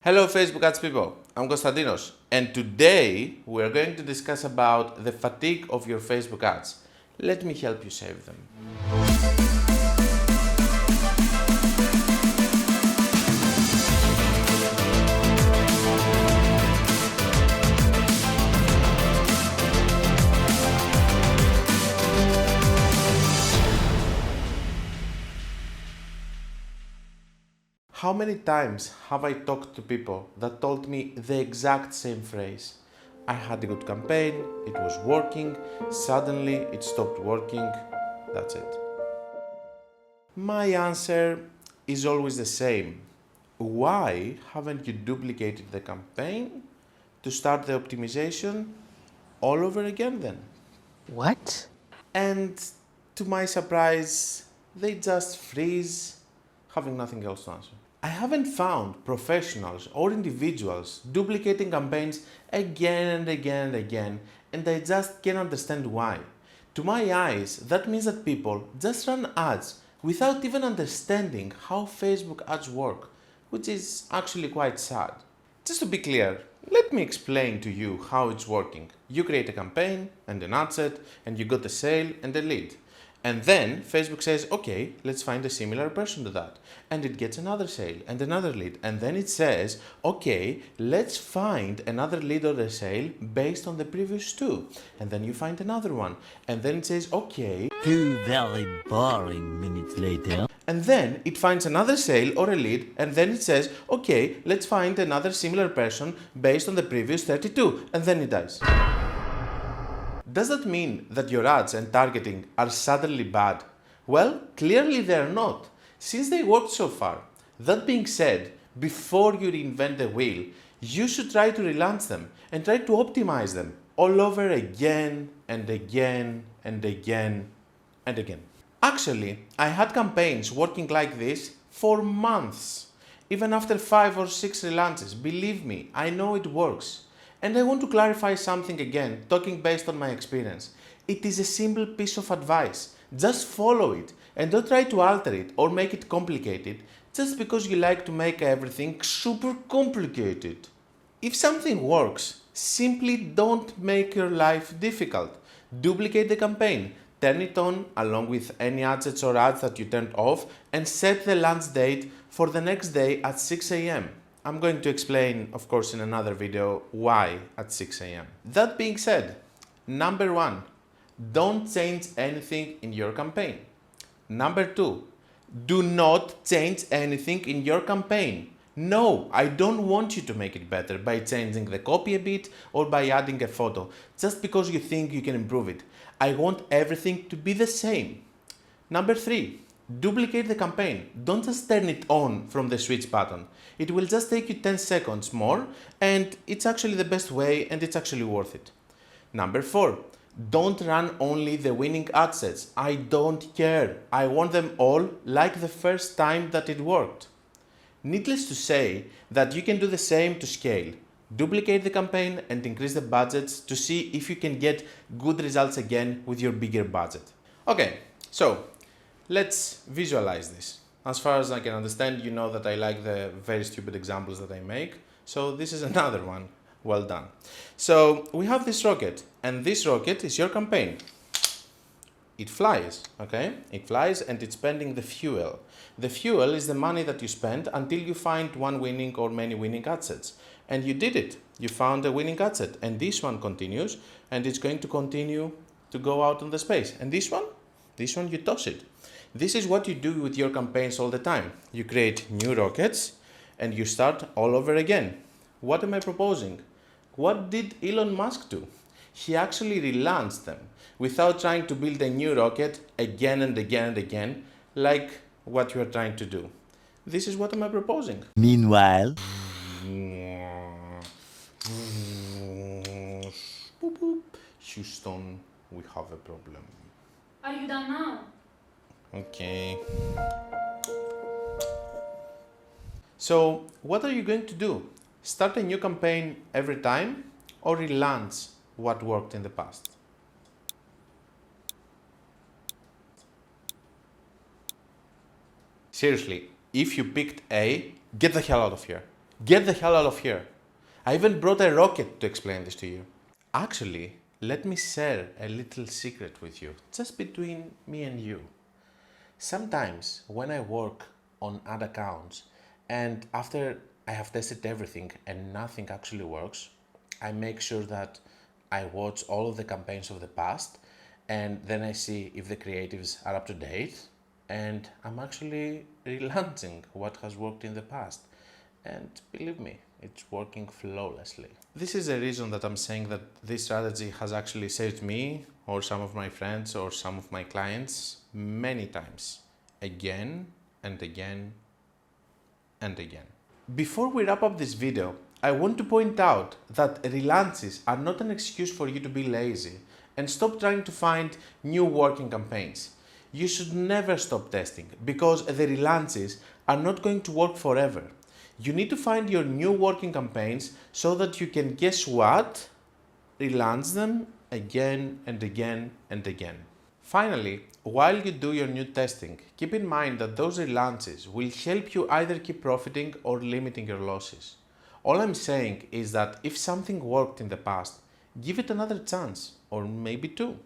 Hello Facebook ads people, I'm Konstantinos and today we're going to discuss about the fatigue of your Facebook ads. Let me help you save them. How many times have I talked to people that told me the exact same phrase? I had a good campaign, it was working, suddenly it stopped working, that's it. My answer is always the same. Why haven't you duplicated the campaign to start the optimization all over again then? What? And to my surprise, they just freeze, having nothing else to answer. I haven't found professionals or individuals duplicating campaigns again and again and again, and I just can't understand why. To my eyes, that means that people just run ads without even understanding how Facebook ads work, which is actually quite sad. Just to be clear, let me explain to you how it's working. You create a campaign and an ad set, and you got a sale and a lead. And then Facebook says, okay, let's find a similar person to that. And it gets another sale and another lead. And then it says, okay, let's find another lead or a sale based on the previous two. And then you find another one. And then it says, okay. 2 very boring minutes later. And then it finds another sale or a lead, and then it says, okay, let's find another similar person based on the previous 32, and then it dies. Does that mean that your ads and targeting are suddenly bad? Well, clearly they are not, since they worked so far. That being said, before you reinvent the wheel, you should try to relaunch them and try to optimize them all over again and again and again and again. Actually, I had campaigns working like this for months. Even after 5 or 6 relaunches, believe me, I know it works. And I want to clarify something again, talking based on my experience. It is a simple piece of advice. Just follow it and don't try to alter it or make it complicated just because you like to make everything super complicated. If something works, simply don't make your life difficult. Duplicate the campaign. Turn it on along with any adsets or ads that you turned off and set the launch date for the next day at 6 a.m. I'm going to explain, of course, in another video why at 6 a.m. That being said, number 1, don't change anything in your campaign. Number 2, do not change anything in your campaign. No, I don't want you to make it better by changing the copy a bit or by adding a photo, just because you think you can improve it. I want everything to be the same. Number 3, duplicate the campaign. Don't just turn it on from the switch button. It will just take you 10 seconds more, and it's actually the best way and it's actually worth it. Number 4, don't run only the winning ad sets. I don't care. I want them all like the first time that it worked. Needless to say that you can do the same to scale. Duplicate the campaign and increase the budgets to see if you can get good results again with your bigger budget. Okay, so let's visualize this. As far as I can understand, you know that I like the very stupid examples that I make. So this is another one. Well done. So we have this rocket, and this rocket is your campaign. It flies, okay? It flies and it's spending the fuel. The fuel is the money that you spend until you find one winning or many winning ad sets. And you did it. You found a winning ad set, and this one continues, and it's going to continue to go out on the space. And this one you toss it. This is what you do with your campaigns all the time. You create new rockets and you start all over again. What am I proposing? What did Elon Musk do? He actually relaunched them without trying to build a new rocket again and again and again, like what you are trying to do. This is what am I proposing. Meanwhile, Boop, boop. Houston, we have a problem. Are you done now? Okay. So, what are you going to do? Start a new campaign every time or relaunch what worked in the past? Seriously, if you picked A, get the hell out of here. Get the hell out of here. I even brought a rocket to explain this to you. Actually, let me share a little secret with you, just between me and you. Sometimes when I work on ad accounts and after I have tested everything and nothing actually works, I make sure that I watch all of the campaigns of the past and then I see if the creatives are up to date, and I'm actually relaunching what has worked in the past. And believe me, it's working flawlessly. This is the reason that I'm saying that this strategy has actually saved me or some of my friends or some of my clients many times, again and again and again. Before we wrap up this video, I want to point out that relaunches are not an excuse for you to be lazy and stop trying to find new working campaigns. You should never stop testing because the relaunches are not going to work forever. You need to find your new working campaigns so that you can, guess what? Relaunch them again and again and again. Finally, while you do your new testing, keep in mind that those relaunches will help you either keep profiting or limiting your losses. All I'm saying is that if something worked in the past, give it another chance, or maybe two.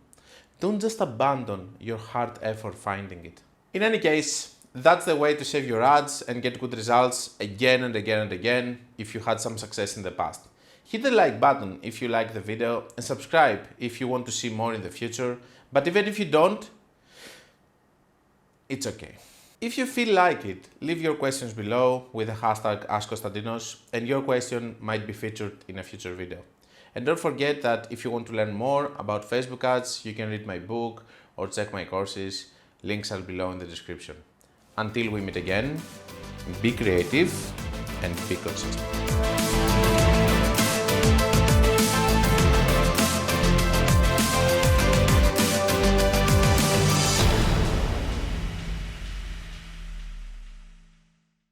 Don't just abandon your hard effort finding it. In any case, that's the way to save your ads and get good results again and again and again if you had some success in the past. Hit the like button if you like the video and subscribe if you want to see more in the future. But even if you don't, it's okay. If you feel like it, leave your questions below with the hashtag AskKonstantinos and your question might be featured in a future video. And don't forget that if you want to learn more about Facebook ads, you can read my book or check my courses. Links are below in the description. Until we meet again, be creative and be consistent.